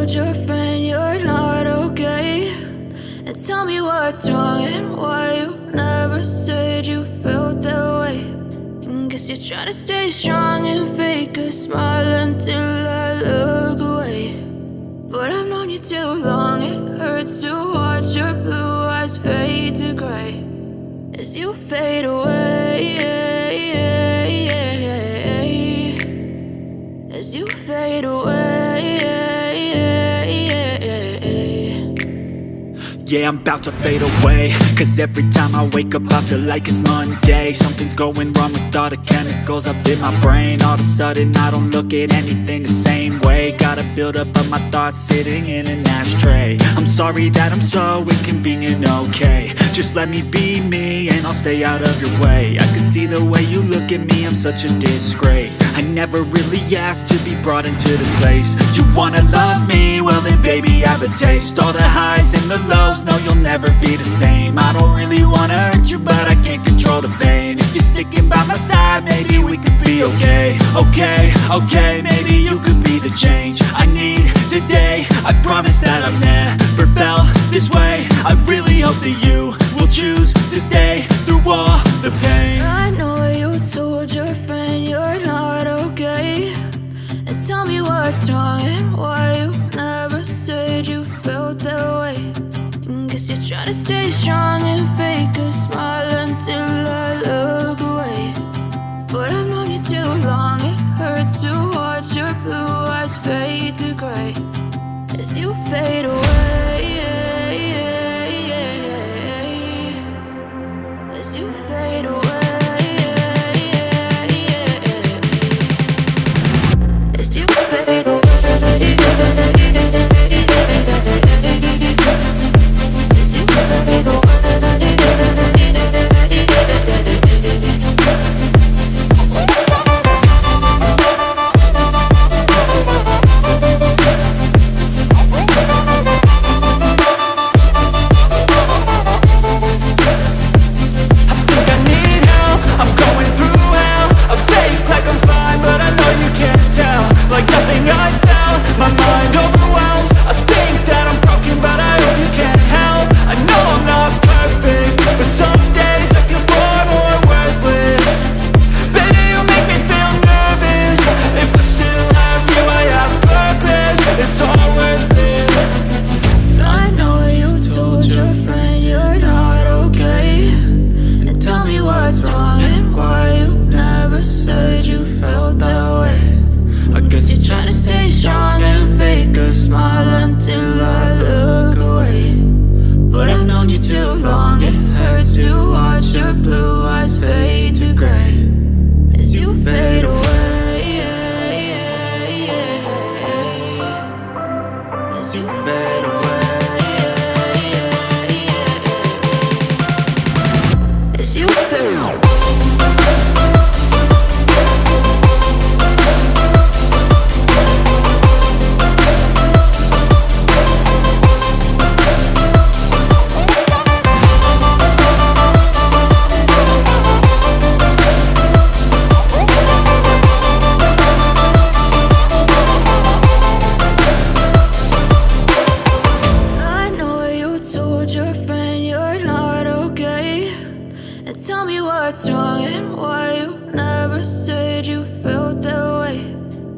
told your friend you're not okay? And tell me what's wrong and why you never said you felt that way. And guess you're trying to stay strong and fake a smile until I look away. But I've known you too long, it hurts to watch your blue eyes fade to gray as you fade away, as you fade away. Yeah, I'm about to fade away, cause every time I wake up I feel like it's Monday. Something's going wrong with all the chemicals up in my brain. All of a sudden I don't look at anything the same way. Got a buildup of my thoughts sitting in an ashtray. I'm sorry that I'm so inconvenient, okay? Just let me be me and I'll stay out of your way. I can see the way you look at me, I'm such a disgrace. I never really asked to be brought into this place. You wanna love me? Well then baby have a taste. All the highs and the lows, no, you'll never be the same. I don't really wanna hurt you, but I can't control the pain. If you're sticking by my side, maybe we could be okay. Okay, maybe you could be the change I need today. I promise that I've never felt this way. I really hope that you will choose to stay through all the pain. I know you told your friend you're not okay. And tell me what's wrong and why you never said you felt that way. Guess you're trying to stay strong and fake a smile until I look away. But I've known you too long, it hurts to watch your blue eyes fade to gray as you fade away, as you fade away, as you fade away. Tell me what's wrong and why you never said you felt that way.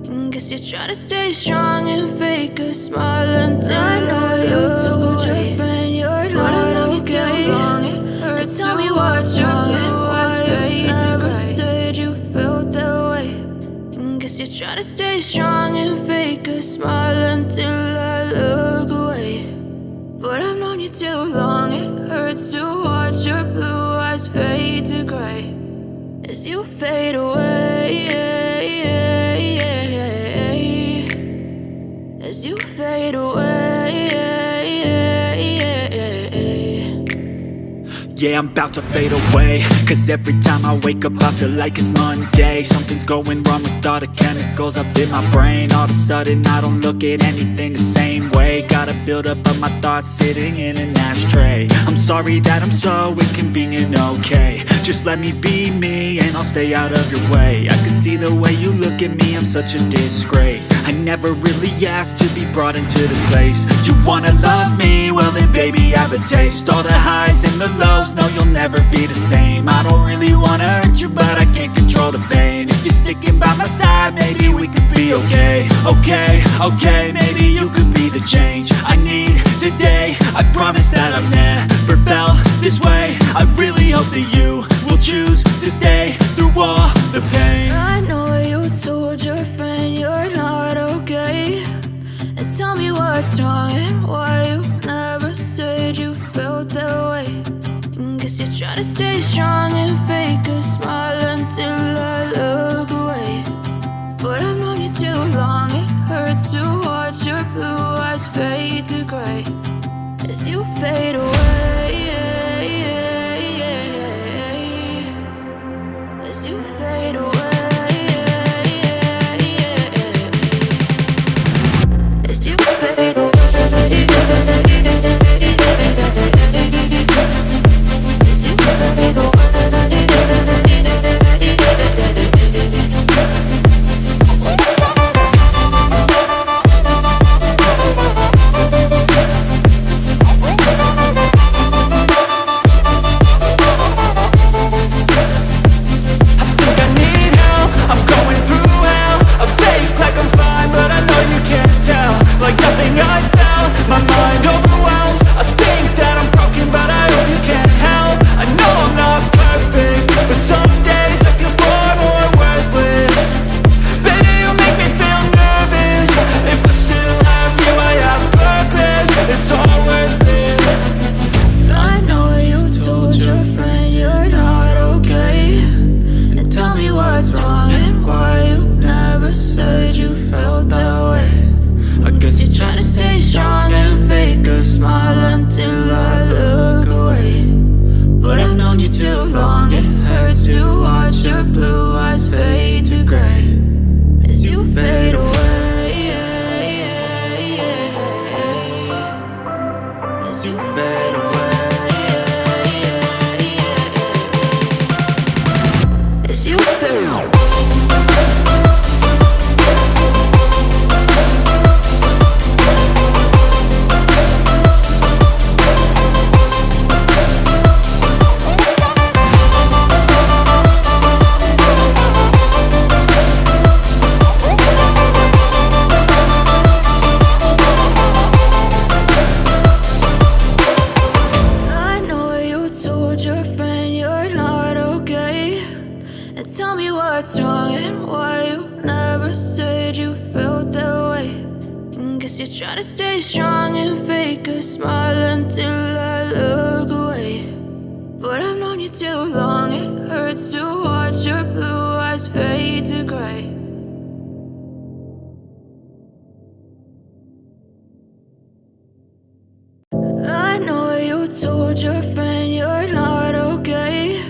And guess you're trying to stay strong and fake a smile until I know you told your friend you're not okay. And tell me what's wrong and why you never said you felt that way. And guess you're trying to stay strong and fake a smile until I look away. But I've known you too long, it hurts to watch your blue eyes fade to gray as you fade away, as you fade away. Yeah, I'm about to fade away, cause every time I wake up I feel like it's Monday. Something's going wrong with all the chemicals up in my brain. All of a sudden I don't look at anything the same way. Got a buildup of my thoughts sitting in an ashtray. I'm sorry that I'm so inconvenient, okay. Just let me be me and I'll stay out of your way. I can see the way you look at me, I'm such a disgrace. I never really asked to be brought into this place. You wanna love me? Well then baby have a taste. All the highs and the lows, no you'll never be the same. I don't really wanna hurt you but I can't control the pain. If you're sticking by my side, maybe we could be okay. Okay, maybe you could be the change I need today. I promise that I've never felt this way. I really hope that you will choose to stay through all the pain. I know you told your friend you're not okay, and tell me what's wrong and why you never said you felt that way. Guess you're trying to stay strong and fake a smile until I look away. But I've known you too long, it hurts to watch your blue eyes fade to gray as you fade away. As you fade away. As you fade away. Tell me what's wrong and why you never said you felt that way. Guess you're trying to stay strong and fake a smile until I look away. But I've known you too long, it hurts to watch your blue eyes fade to gray. I know you told your friend you're not okay,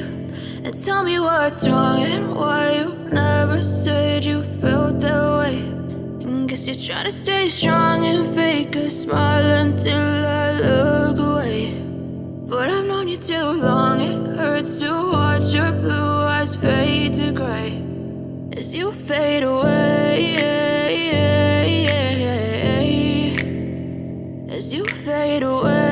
and tell me what's wrong and why you never said you felt that way. Guess you're trying to stay strong and fake a smile until I look away. But I've known you too long, it hurts to watch your blue eyes fade to gray as you fade away. As you fade away.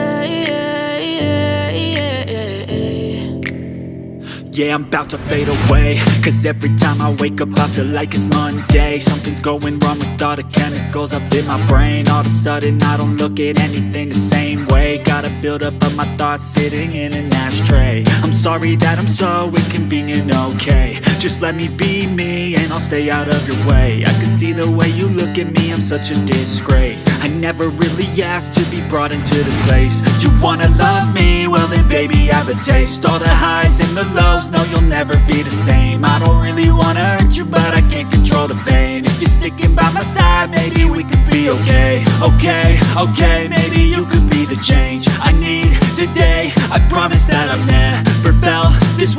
Yeah, I'm about to fade away, cause every time I wake up I feel like it's Monday. Something's going wrong with all the chemicals up in my brain. All of a sudden I don't look at anything the same way. Got a buildup of my thoughts sitting in an ashtray. I'm sorry that I'm so inconvenient, okay. Just let me be me and I'll stay out of your way. I can see the way you look at me, I'm such a disgrace. I never really asked to be brought into this place. You wanna love me? Well then baby, have a taste. All the highs and the lows, no you'll never be the same. I don't really wanna hurt you, but I can't control the pain. If you're sticking by my side, maybe we could be okay. Okay, maybe you could be the change I need today. I promise that I've never felt this way.